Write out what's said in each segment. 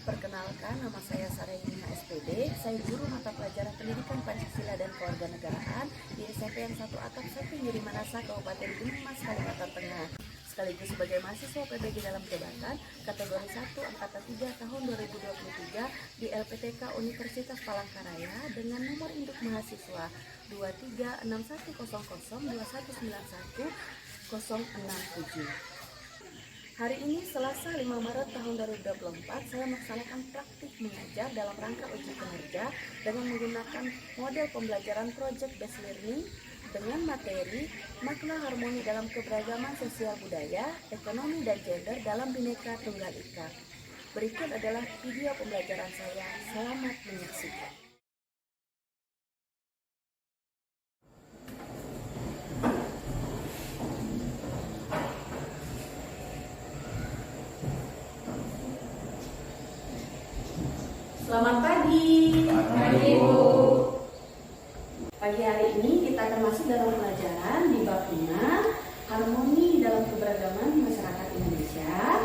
Perkenalkan, nama saya Sarayina SPD. Saya guru mata pelajaran pendidikan Pancasila dan Kewarganegaraan di SMP yang 1 Atap 1 Giri Manasa, Kabupaten Gunung Mas, Kalimantan Tengah. Sekaligus sebagai mahasiswa PBG dalam jabatan kategori 1 angkatan 3 tahun 2023 di LPTK Universitas Palangkaraya dengan nomor induk mahasiswa 2361002191 Hari ini Selasa 5 Maret tahun 2024 saya melaksanakan praktik mengajar dalam rangka uji kinerja dengan menggunakan model pembelajaran Project Based Learning dengan materi makna harmoni dalam keberagaman sosial budaya, ekonomi dan gender dalam Bhinneka Tunggal Ika. Berikut adalah video pembelajaran saya. Selamat menyaksikan. Selamat pagi. Pagi, Bu. Pagi hari ini kita akan masuk dalam pelajaran di bab 5 harmoni dalam keberagaman masyarakat Indonesia.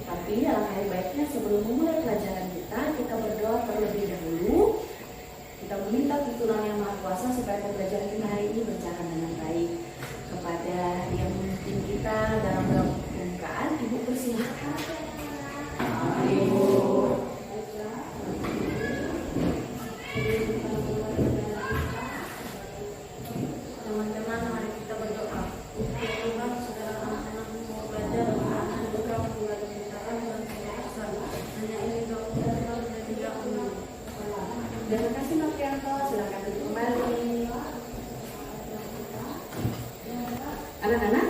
Tapi alangkah baiknya sebelum memulai pelajaran kita berdoa terlebih dahulu. Kita meminta tuntunan Yang Maha Kuasa supaya pembelajaran kita hari ini berjalan dengan baik. Kepada yang memimpin kita dalam pembukaan, Ibu persilahkan. Ibu. Teman-teman, mari kita berdoa. Ya Tuhan, saudara anak-anak mau belajar dengan beberapa pembelajaran kita dan kesan. Hanya ini dokter dan tidak umum. Terima kasih Novianto, silakan duduk kembali. Anak-anak,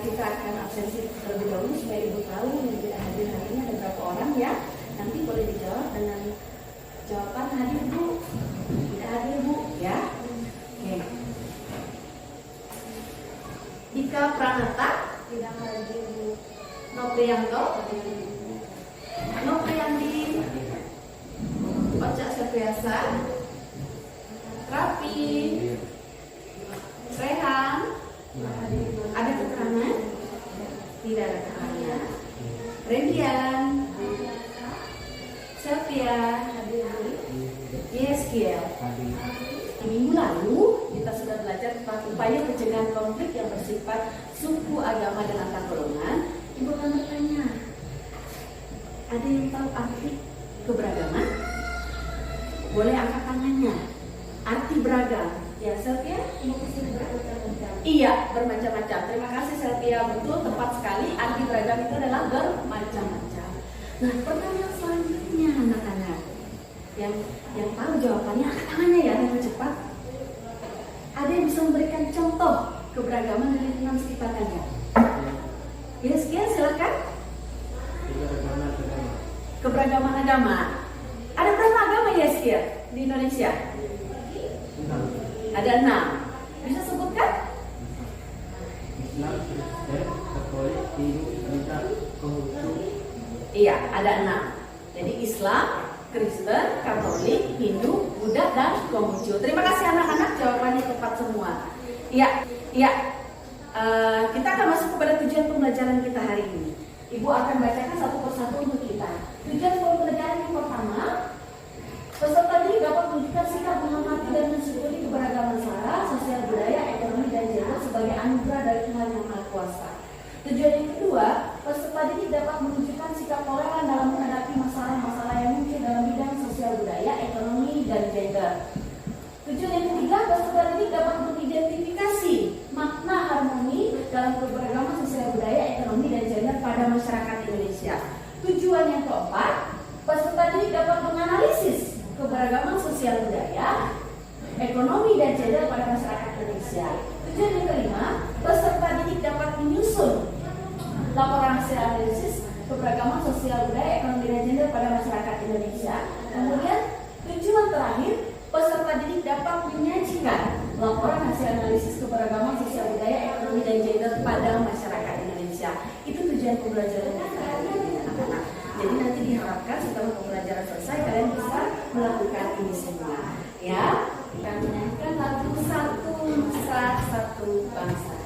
kita akan absensi terlebih dahulu supaya Ibu tahu yang tidak hadir hari ini ada berapa orang ya. Nanti boleh dijawab dengan jawaban hadir Bu, tidak hadir Bu ya. Oke. Dika Pranata, Tidak hadir Bu. Novianto, Noviandi, Ocak Sepriasa, Rapi, Rehan, ada keterangan? Tidak ada keterangan. Rendian, Sylvia, Yeskiel. Minggu lalu kita sudah belajar tentang upaya pencegahan konflik yang bersifat suku, agama, dan antar golongan. Ibu akan bertanya, ada yang tahu arti keberagaman? Boleh angkat tangannya. Arti beragam. Ya, Sylvia? Iya, bermacam-macam. Terima kasih Sylvia, betul, tepat sekali. Arti beragam itu adalah bermacam-macam. Nah, pertanyaan selanjutnya anak-anak yang tahu jawabannya angkat tangannya ya, dengan cepat. Ada yang bisa memberikan contoh keberagaman di lingkungan sekitar kalian? Ya, sekian silakan. Keberagaman agama. Ada berapa agama ya sekian di Indonesia? Ada 6. Bisa sebutkan? Islam, Kristen, Katolik, Hindu, Buddha, Konghucu. Iya, ada 6. Jadi Islam, Kristen, Katolik, Hindu, Buddha, dan Konghucu. Terima kasih anak-anak, jawabannya tepat semua. Iya. Kita akan masuk kepada tujuan pembelajaran kita hari ini. Ibu akan bacakan satu persatu untuk kita. Tujuan pembelajaran yang pertama, peserta didik dapat menunjukkan sikap menghormati dan mensyukuri keberagaman sara, sosial budaya, ekonomi, dan gender sebagai anugerah dari Tuhan Yang Maha Kuasa. Tujuan yang kedua, peserta didik dapat menunjukkan sikap toleran dalam menghadapi masalah-masalah yang muncul dalam bidang sosial budaya, ekonomi, dan gender. Tujuan yang ketiga, peserta didik dapat mengidentifikasi makna harmoni dalam keberagaman sosial budaya, ekonomi, dan gender pada masyarakat Indonesia. Tujuan yang keempat, peserta didik dapat menganalisis keberagaman sosial budaya, ekonomi, dan gender pada masyarakat Indonesia. Tujuan yang kelima, peserta didik dapat menyusun laporan hasil analisis keberagaman sosial budaya, ekonomi, dan gender pada masyarakat Indonesia. Kemudian tujuan terakhir, peserta didik dapat menyajikan laporan hasil analisis keberagaman sosial budaya, ekonomi, dan gender pada masyarakat Indonesia. Itu tujuan pembelajaran kita hari ini anak-anak. Jadi nanti diharapkan setelah pembelajaran selesai kalian bisa melakukan ini semua. Ya, kita menyanyikan lagu Satu Nusa Satu Bangsa.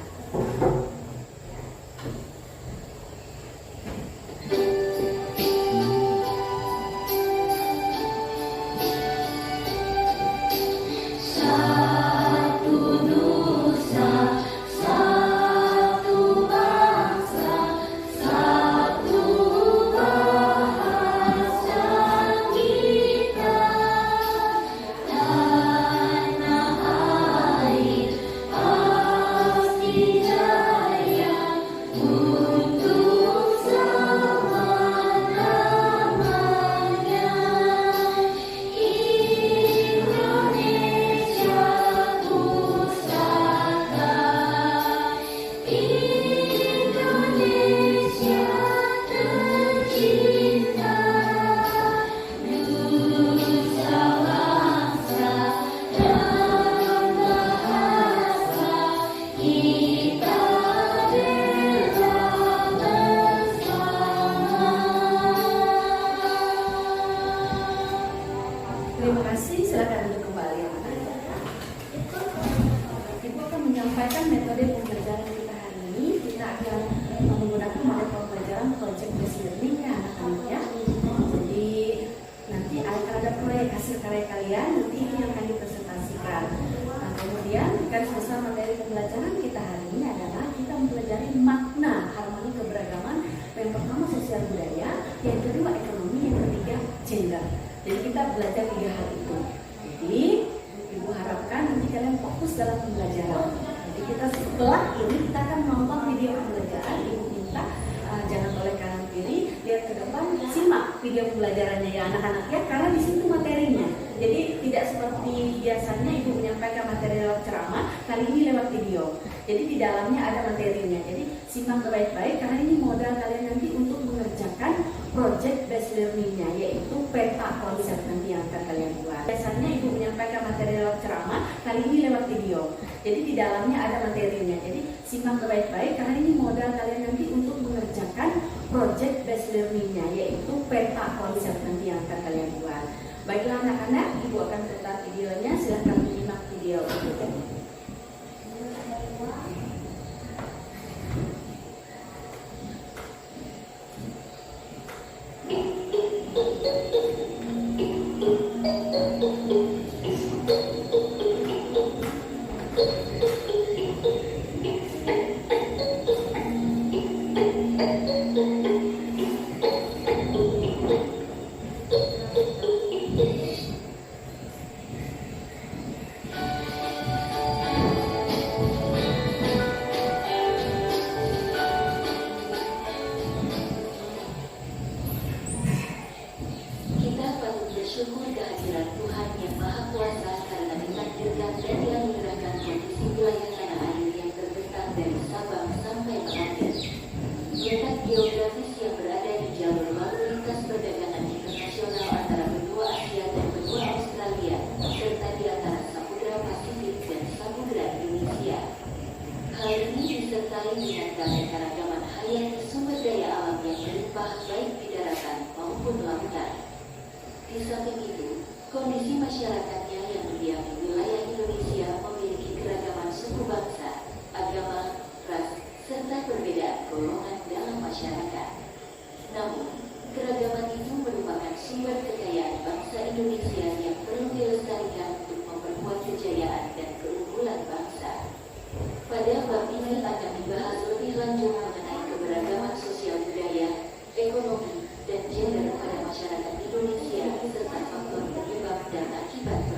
Terima kasih, silakan duduk kembali. Ibu akan menyampaikan metode pembelajaran kita hari ini. Kita akan menggunakan metode pembelajaran project based learning ya anak-anak ya. Jadi nanti akan ada proyek hasil karya kalian, nanti ini yang akan dipresentasikan. Nah, kemudian garis besar materi pembelajaran kita hari ini adalah kita mempelajari makna harmoni keberagaman. Yang pertama sosial budaya, yang kedua ekonomi, yang ketiga gender. Jadi kita belajar 3 hal itu. Jadi ibu harapkan nanti kalian fokus dalam pembelajaran. Jadi kita setelah ini kita akan nonton video pembelajaran. Ibu minta jangan oleh kanan kiri, lihat ke depan, simak video pembelajarannya ya anak-anak ya, karena di situ materinya. Jadi tidak seperti biasanya ibu menyampaikan materi lewat ceramah, kali ini lewat video. Jadi di dalamnya ada materinya. Jadi simak baik-baik karena ini modal kalian nanti untuk mengerjakan project based learningnya, yaitu peta konsep nanti yang akan kalian buat. Biasanya ibu menyampaikan materi lewat ceramah, kali ini lewat video. Jadi di dalamnya ada materinya. Jadi simak baik-baik karena ini modal kalian nanti untuk mengerjakan project based learningnya, yaitu peta konsep nanti yang akan kalian buat. Baiklah anak-anak, ibu akan putar videonya, silahkan menyimak video itu. Bersyukur kehadiran Tuhan yang Maha Kuasa karena ditakdirkan dan dianugerahkan kondisi wilayah tanah air yang terbentang dari Sabang sampai Merauke. Letak geografis yang berada di jalur lalu lintas perdagangan internasional antara benua Asia dan benua Australia, serta di antara Samudra Pasifik dan Samudra Indonesia. Hal ini disertai dengan keanekaragaman hayati sumber daya alam yang berlimpah baik di daratan maupun lautan. Di samping itu, kondisi masyarakatnya yang mendiami wilayah Indonesia memiliki keragaman suku bangsa, agama, ras, serta perbedaan golongan dalam masyarakat. Namun, keragaman itu merupakan sumber kekayaan bangsa Indonesia yang perlu dilestarikan untuk memperkuat kejayaan dan keunggulan bangsa. Pada bab ini akan dibahas lebih lanjut mengenai keberagaman sosial budaya, ekonomi, dan gender pada masyarakat Indonesia serta faktor penyebab dan akibat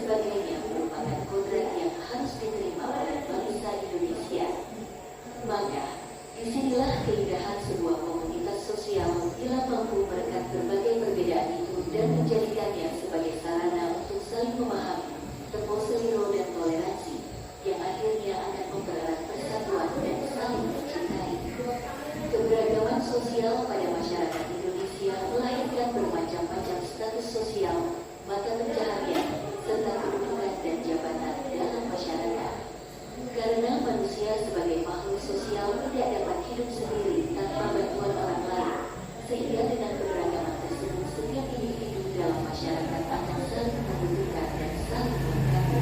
sebagainya merupakan kodrat yang harus diterima oleh bangsa Indonesia. Maka, disinilah keindahan sebuah komunitas sosial bila mampu merekat berbagai perbedaan itu dan menjadikannya sebagai sarana untuk saling memahami, tempuh seliro dan toleransi, yang akhirnya akan mempererat persatuan dan saling mencintai. Keberagaman sosial pada masyarakat Indonesia melahirkan bermacam-macam status sosial, mata pencaharian, serta kedudukan dan jabatan dalam masyarakat. Karena manusia sebagai makhluk sosial tidak dapat hidup sendiri tanpa bantuan orang lain, sehingga dengan keberagaman tersebut setiap individu dalam masyarakat akan saling membutuhkan dan saling melengkapi.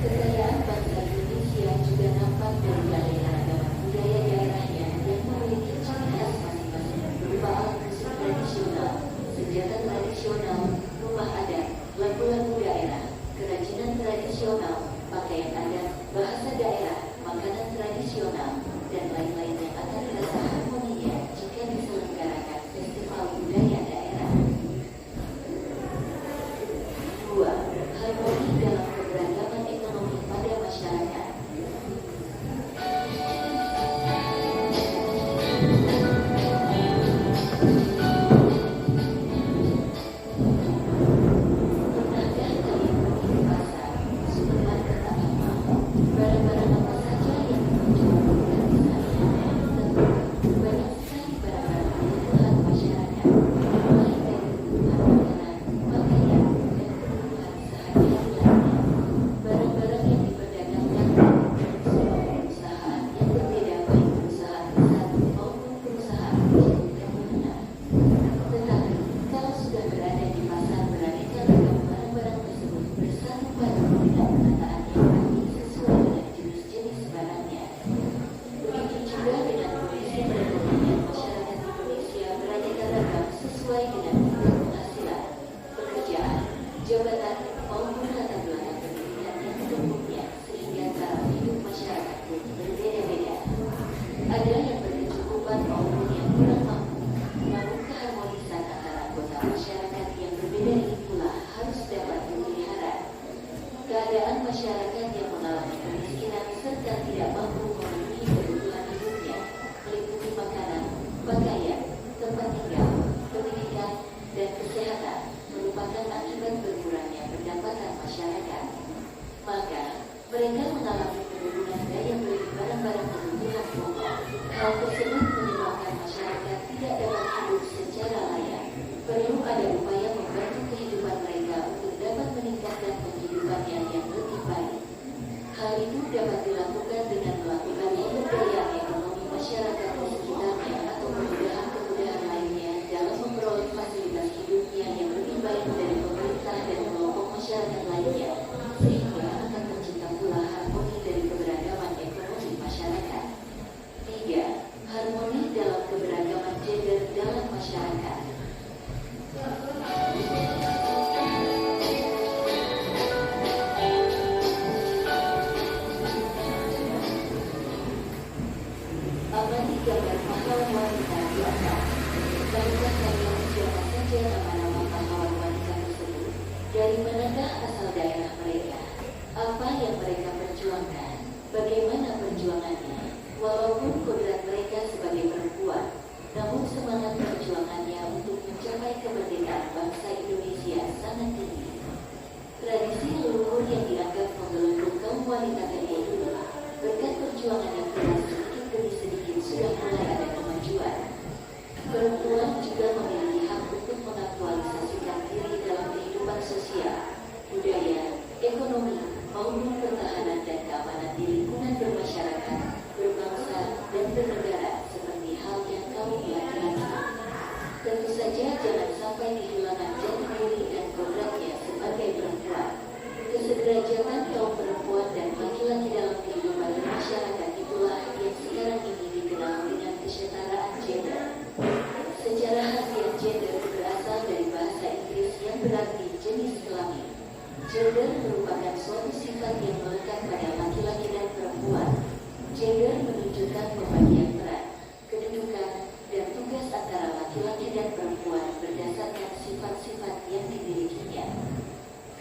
Kekayaan bangsa Indonesia juga nampak dari keragaman budaya daerahnya yang memiliki ciri khas masing-masing berupa alat musik tradisional, senjata tradisional, rumah adat, lagu-lagu daerah, kerajinan tradisional, pakaian adat, bahasa daerah, makanan tradisional, dan lain-lain yang akan dirasa harmoninya jika diselenggarakan festival budaya daerah. 2. Harmoni dalam keberagaman ekonomi pada masyarakat.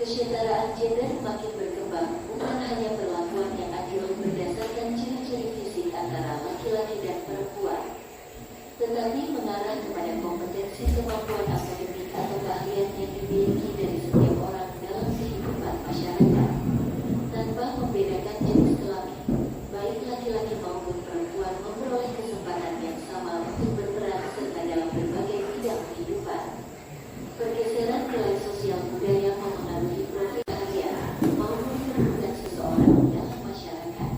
Kesetaraan kesetaraan gender makin berkembang bukan hanya perlakuan yang adil berdasarkan ciri-ciri fisik antara laki-laki dan perempuan, tetapi mengarah kepada kompetensi kemampuan akademik atau keahlian yang dimiliki dari setiap orang dalam kehidupan masyarakat, tanpa membedakan jenis kelamin, baik laki-laki maupun perempuan memperoleh kesempatan yang sama untuk berperan serta dalam berbagai bidang kehidupan. Pergeseran nilai sosial budaya mempengaruhi profil keahlian maupun kedudukan seseorang dalam masyarakat.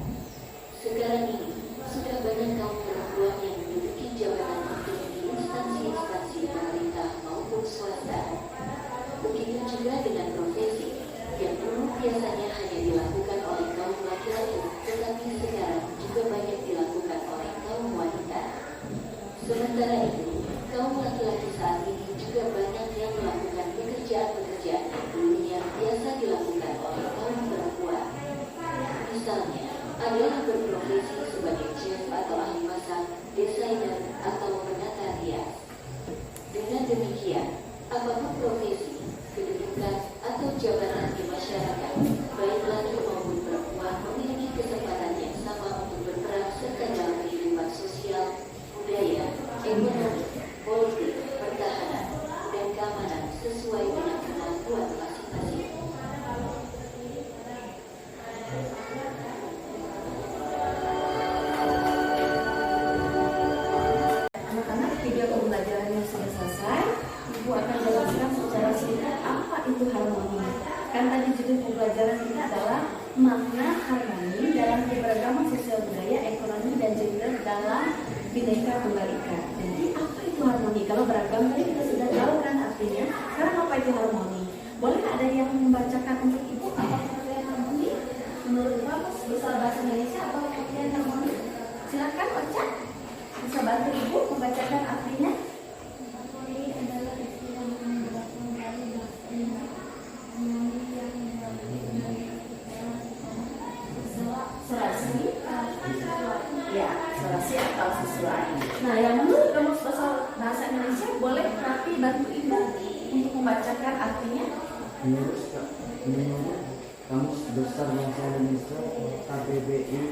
Sekarang ini, sudah banyak kaum perempuan yang menduduki jabatan penting di instansi-instansi pemerintah maupun swasta. Begitu juga dengan profesi yang dulu biasanya hanya dilakukan oleh kaum laki-laki, tetapi sekarang juga banyak dilakukan oleh kaum wanita. Sementara itu, kaum laki-laki saat ini juga banyak yang melakukan pekerjaan-pekerjaan yang dulunya biasa dilakukan oleh kaum perempuan. Misalnya, ada yang berprofesi sebagai chef atau ahli masak, desainer, atau penata rias. Dengan demikian, apapun profesi, kedudukan, atau jabatan di masyarakat, baik laki maupun perempuan memiliki kesempatan yang sama untuk berperan serta dalam kehidupan sosial, budaya, ekonomi, politik, pertahanan, dan keamanan sesuai dengan kemampuan masing-masing. Anak-anak, video pembelajarannya sudah selesai. Ibu akan jelaskan secara singkat apa itu harmoni. Kan tadi judul pembelajaran kita adalah makna harmoni dalam keberagaman sosial budaya, ekonomi, dan gender dalam Bhinneka Tunggal Ika. Jadi apa itu harmoni? Kalau beragam tadi kita sudah tahu kan artinya. Sekarang apa itu harmoni? Boleh ada yang membacakan untuk ibu apa pengertian harmoni? Menurut Bapak bisa bahasa Indonesia apa pengertian harmoni? Silakan Ocha. Bisa bantu ibu membacakan artinya? Harmoni adalah istilah menjelaskan dari harmoni yang Serasi. Ya, serasi atau sesuai. Nah, yang menurut kamus bahasa Indonesia boleh nanti bantu ibu untuk membacakan artinya. Menurut Kamus Besar Bahasa Indonesia KBBI,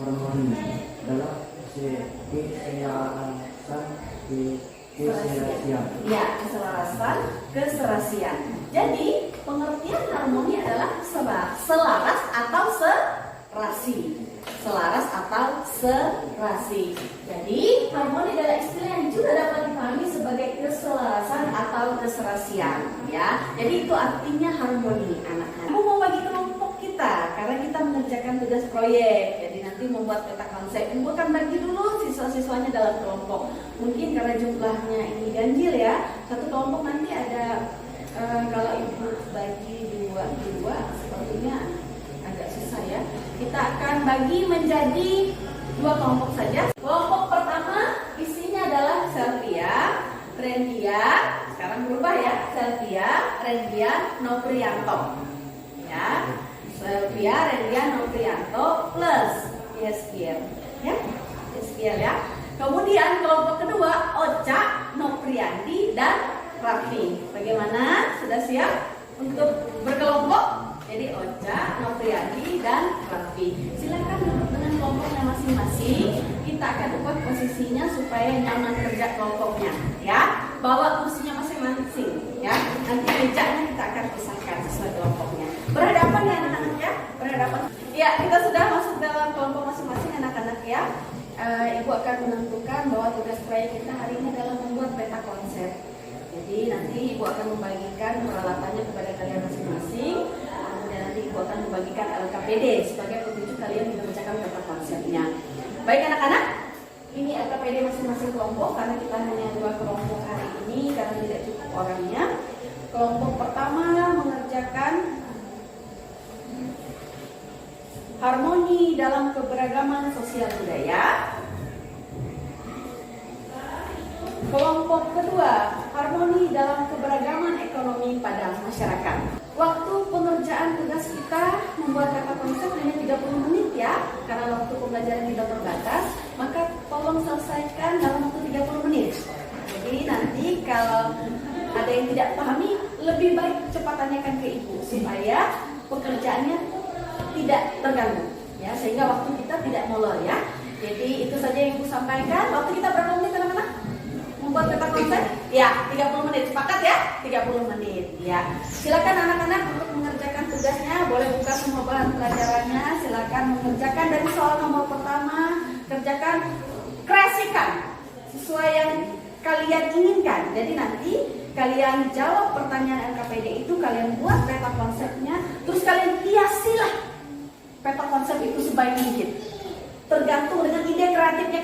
harmoni dalam keselarasan keserasian. Ya, keselarasan, keserasian. Jadi, pengertian harmoni adalah selaras atau serasi. Selaras atau serasi. Jadi, harmoni adalah istilah yang juga dapat dipahami sebagai keselarasan atau keserasian, ya. Jadi itu artinya harmoni, anak-anak. Aku mau bagi kelompok kita karena kita mengerjakan tugas proyek. Jadi nanti membuat peta konsep. Ibu akan bagi dulu siswa-siswanya dalam kelompok. Mungkin karena jumlahnya ini ganjil ya. Satu kelompok nanti ada kalau ibu bagi dua sepertinya agak susah ya. Kita akan bagi menjadi 2 kelompok saja. Kelompok pertama isinya adalah Selvia, Rendia, sekarang berubah ya, Selvia, Rendia, Noprianto. Ya, Selvia, Rendia, Noprianto plus Yeskiel. Ya, Yeskiel ya. Kemudian kelompok kedua Ocha, Nopriandi, dan Raffi. Bagaimana? Sudah siap untuk berkelompok? Jadi Ocha, Nopriandi, dan Raffi. Silakan duduk dengan kelompoknya masing-masing. Kita akan ubah posisinya supaya nyaman kerja kelompoknya. Ya, bawa kursinya masing-masing. Ya, nanti mejanya kita akan pisahkan sesuai kelompoknya. Berhadapan ya anak-anak ya, berhadapan. Ya, kita sudah masuk dalam kelompok masing-masing anak-anak ya. Ibu akan menentukan bahwa tugas proyek kita hari ini adalah membuat peta konsep. Jadi nanti ibu akan membagikan peralatannya kepada kalian masing-masing. Dan nanti ibu akan membagikan LKPD sebagai petunjuk kalian mengerjakan peta konsepnya. Baik anak-anak, ini LKPD masing-masing kelompok karena kita hanya 2 kelompok hari ini karena tidak cukup orangnya. Kelompok pertama mengerjakan harmoni dalam keberagaman sosial budaya. Kelompok kedua, harmoni dalam keberagaman ekonomi pada masyarakat. Waktu pengerjaan tugas kita membuat kata konsep hanya 30 menit ya, karena waktu pembelajaran kita terbatas, maka tolong selesaikan dalam waktu 30 menit. Jadi nanti kalau ada yang tidak pahami, lebih baik cepat coba tanyakan ke ibu supaya pekerjaannya tidak terganggu, ya, sehingga waktu kita tidak molor ya. Jadi itu saja yang ibu sampaikan. Waktu kita berapa menit anak-anak? Membuat peta konsep? Ya, 30 menit. Sepakat ya? 30 menit. Ya. Silakan anak-anak untuk mengerjakan tugasnya. Boleh buka semua bahan pelajarannya. Silakan mengerjakan dari soal nomor pertama. Kerjakan, kreasikan sesuai yang kalian inginkan. Jadi nanti kalian jawab pertanyaan LKPD itu, kalian buat peta konsepnya, terus kalian hiasilah peta konsep itu sebaik mungkin. Tergantung dengan ide kreatifnya.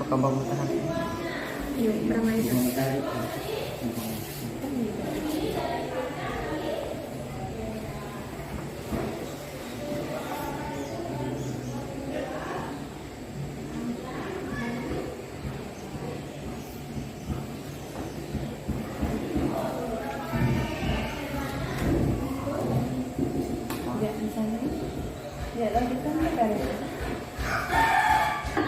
Kembang tahan. Yuk, berapa itu? Ya, lanjutkan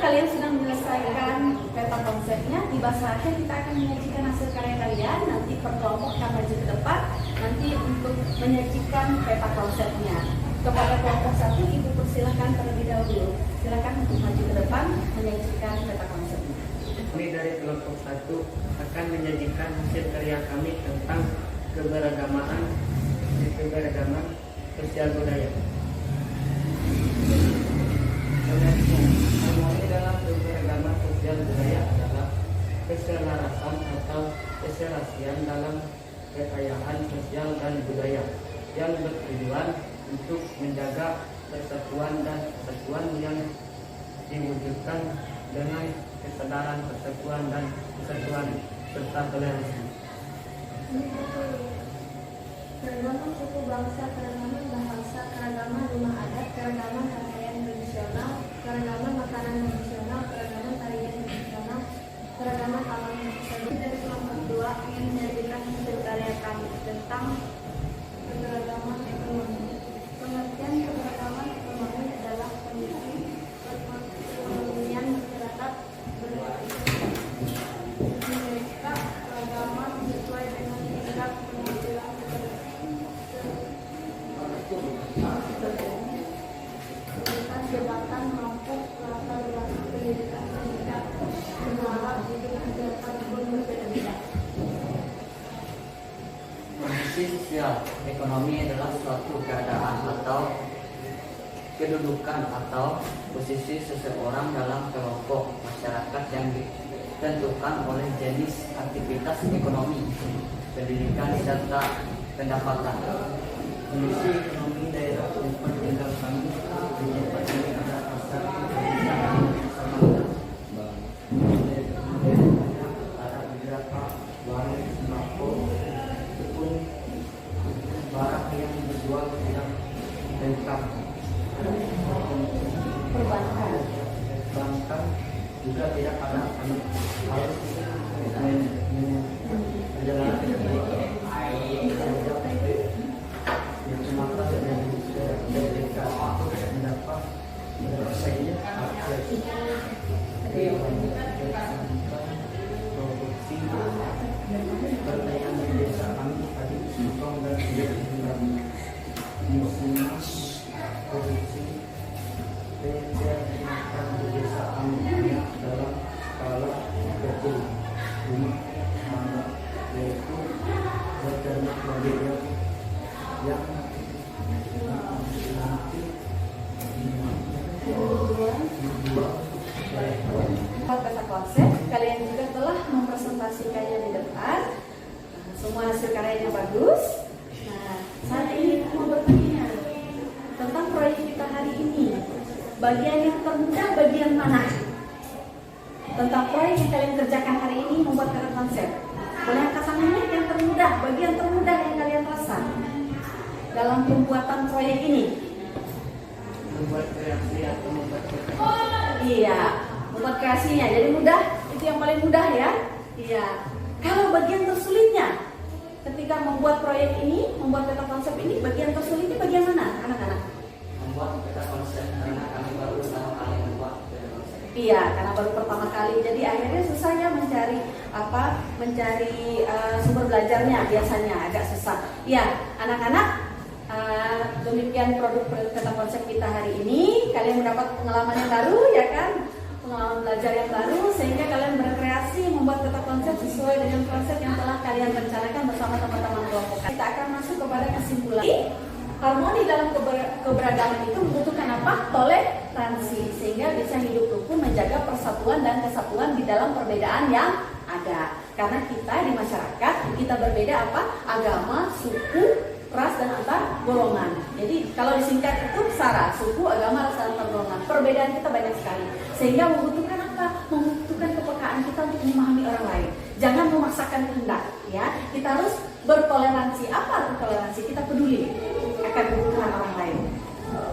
kalian sedang menyelesaikan peta konsepnya. Tiba saatnya kita akan menyajikan hasil karya kalian. Nanti per kelompok akan maju ke depan nanti untuk menyajikan peta konsepnya. Kepada kelompok 1, ibu persilahkan terlebih dahulu. Silakan untuk maju ke depan menyajikan peta konsepnya. Kami dari kelompok 1 akan menyajikan hasil karya kami tentang keberagaman sosial budaya. Harmoni dalam keberagaman sosial budaya adalah keselarasan atau keserasian dalam kekayaan sosial dan budaya yang bertujuan untuk menjaga persatuan dan kesatuan yang diwujudkan dengan kesadaran persatuan dan kesatuan serta toleransi. Keragaman suku bangsa, keragaman bahasa, keragaman rumah adat, keragaman pakaian tradisional, keragaman makanan tradisional, keragaman tarian tradisional, keragaman alam yang bisa. Dan kelompok kedua ingin menyajikan hasil karya kami tentang keberagaman ekonomi. Pengertian keberagaman ekonomi adalah kondisi perekonomian masyarakat mereka keragaman sesuai dengan tingkat penghasilan kedudukan jabatan mampu latar belakang pendidikan sehingga berharap hidup kesehatan pun berbeda-beda. Kondisi sosial ekonomi adalah suatu keadaan atau kedudukan atau posisi seseorang dalam kelompok masyarakat yang ditentukan oleh jenis aktivitas ekonomi, pendidikan, serta pendapatan. Kondisi ekonomi daerah tempat tinggal kami di tempat ini ada pasar perusahaan ada beberapa warung sembako ataupun barang yang dijual tidak lengkap. Perbankan juga tidak ada, kami harus menjalankan produksi pertanian di desa kami tadi singkong dan tidak musiman produksi peternakan di desa kami dalam skala kecil rumah tangga, yaitu beternak babi yang Kata konsep, kalian juga telah mempresentasikannya di depan. Semua hasil karyanya bagus. Nah, saat ini kita mau bertanya tentang proyek kita hari ini. Bagian yang termudah bagian mana? Tentang proyek yang kalian kerjakan hari ini membuat kata konsep. Boleh angkat tangannya yang termudah, bagian termudah yang kalian rasa dalam pembuatan proyek ini. membuat kreasi atau membuat Iya, membuat kreasinya. Jadi mudah, itu yang paling mudah ya. Iya. Kalau bagian tersulitnya, ketika membuat proyek ini, membuat peta konsep ini, bagian tersulitnya bagian mana, anak-anak? Membuat peta konsep karena kami baru pertama kali membuat peta konsep. Iya, karena baru pertama kali. Jadi akhirnya susahnya mencari sumber belajarnya biasanya agak susah. Iya, anak-anak. Demikian produk peta konsep kita hari ini. Kalian mendapat pengalaman yang baru ya kan, pengalaman belajar yang baru, sehingga kalian berkreasi membuat peta konsep sesuai dengan konsep yang telah kalian rencanakan bersama teman-teman kelompok. Kita akan masuk kepada kesimpulan. Harmoni dalam keberagaman itu membutuhkan apa? Toleransi, sehingga bisa hidup rukun, menjaga persatuan dan kesatuan di dalam perbedaan yang ada. Karena kita di masyarakat, kita berbeda apa? Agama, suku, ras, dan antar golongan. Jadi kalau disingkat itu SARA, suku, agama, ras, dan antar golongan. Perbedaan kita banyak sekali, sehingga membutuhkan apa? Membutuhkan kepekaan kita untuk memahami orang lain. Jangan memaksakan kehendak, ya. Kita harus bertoleransi. Apa arti toleransi? Kita peduli akan kebutuhan orang lain.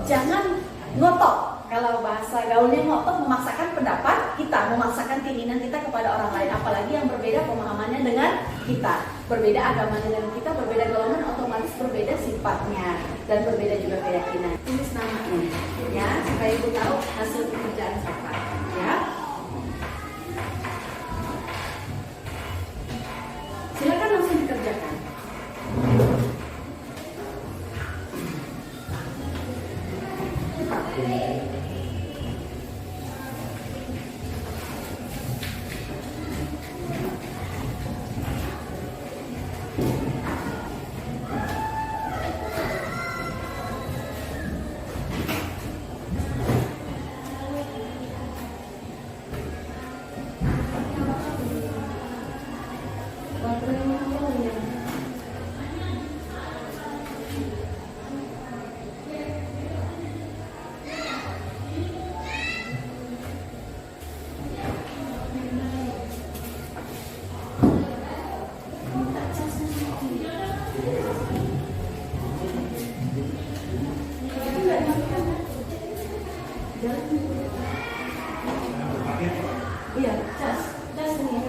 Jangan ngotot. Kalau bahasa gaulnya ngotot, memaksakan pendapat kita, memaksakan keinginan kita kepada orang lain, apalagi yang berbeda pemahamannya dengan kita, berbeda agama dengan kita, berbeda golongan, otomatis berbeda sifatnya dan berbeda juga keyakinan. Tulis namanya, ya, supaya ibu tahu hasil pekerjaan siapa, ya. Silakan langsung dikerjakan. Iya, cas ini.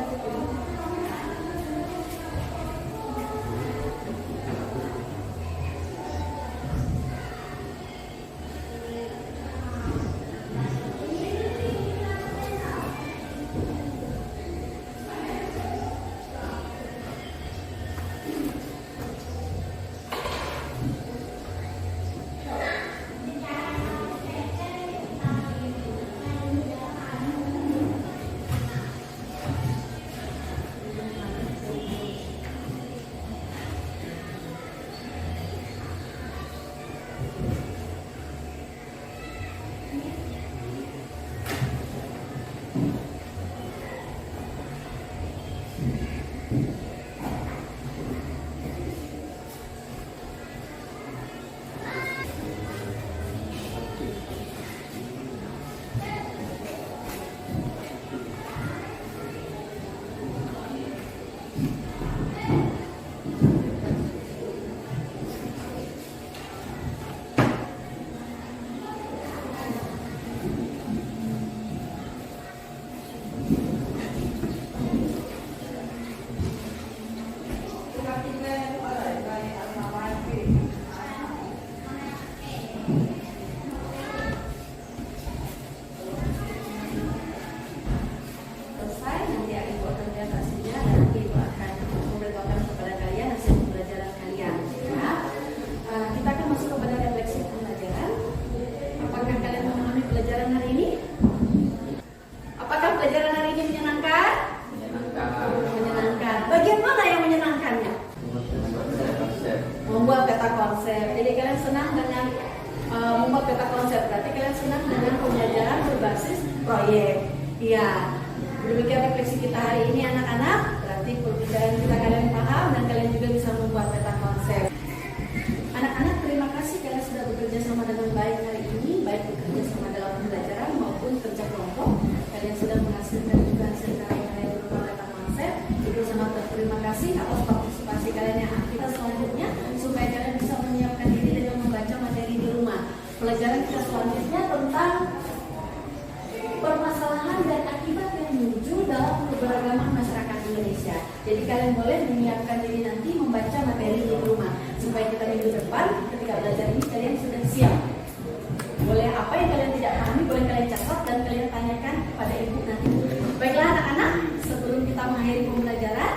Selesai, nanti ibu akan lihat hasilnya dan nanti ibu akan memberitahukan kepada kalian hasil pembelajaran kalian. Ya. Kita akan masuk kepada refleksi pembelajaran. Apakah kalian memahami pelajaran hari ini? Apakah pelajaran hari ini menyenangkan? Menyenangkan. Bagian mana yang menyenangkannya? Membuat peta konsep. Jadi kalian senang dengan membuat peta konsep. Berarti kalian senang dengan pembelajaran berbasis proyek. Iya. Demikian refleksi kita hari ini anak-anak. Berarti pembelajaran kita kalian paham dan kalian juga bisa membuat peta konsep. Anak-anak, terima kasih kalian sudah bekerja sama dengan baik hari ini, baik bekerja sama dalam pembelajaran maupun kerja kelompok. Kalian sudah menghasilkan juga hasil karya-karya berupa peta konsep. Itu sangat terima kasih atas partisipasi kalian yang aktif. Selanjutnya, supaya kalian bisa menyiapkan diri dengan membaca materi di rumah. Pelajaran kita selanjutnya tentang permasalahan dan akibat yang muncul dalam keberagaman masyarakat Indonesia. Jadi kalian boleh menyiapkan diri nanti membaca materi di rumah supaya kita minggu depan ketika belajar ini kalian sudah siap. Boleh apa yang kalian tidak pahami boleh kalian catat dan kalian tanyakan pada ibu nanti. Baiklah anak-anak, sebelum kita mengakhiri pembelajaran,